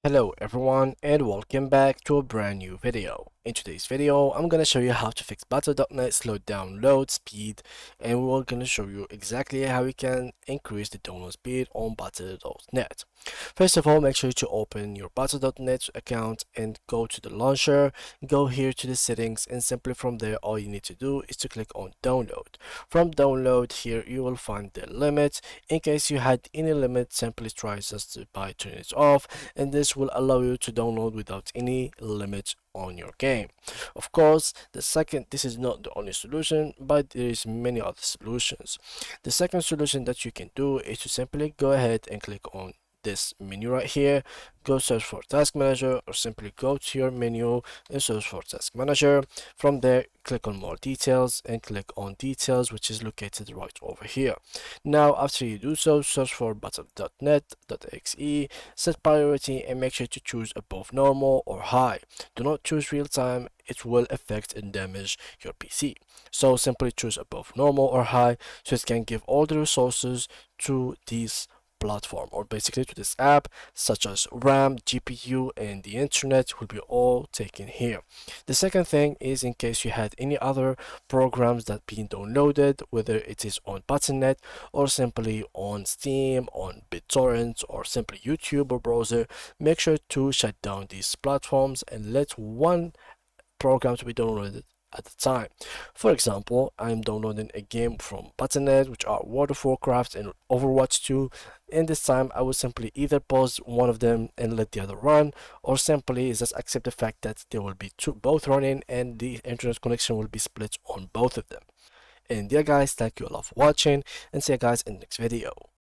Hello everyone and welcome back to a brand new video. In today's video, I'm gonna show you how to fix BattleNet slow download speed, and we're gonna show you exactly how you can increase the download speed on Battle.net. First of all, make sure to open your Battle.net account and go to the launcher, go here to the settings, and simply from there all you need to do is to click on download. From download here you will find the limit. In case you had any limit, simply try just by turning it off, and this will allow you to download without any limit on your game. Of course, this is not the only solution, but there is many other solutions. The second solution that you can do is to simply go ahead and click on this menu right here, go search for task manager, or simply go to your menu and search for task manager. From there click on more details and click on details, which is located right over here. Now after you do so, search for battle.net.exe, set priority, and make sure to choose above normal or high. Do not choose real time, it will affect and damage your PC. So simply choose above normal or high so it can give all the resources to these platform, or basically to this app, such as RAM, GPU, and the internet will be all taken here. The second thing is, in case you had any other programs that being downloaded, whether it is on BattleNet or simply on Steam, on BitTorrent, or simply YouTube or browser, make sure to shut down these platforms and let one program to be downloaded at the time. For example, I'm downloading a game from BattleNet, which are World of Warcraft and Overwatch 2, and this time I will simply either pause one of them and let the other run, or simply just accept the fact that they will be both running and the internet connection will be split on both of them. And yeah guys, thank you all for watching, and see you guys in the next video.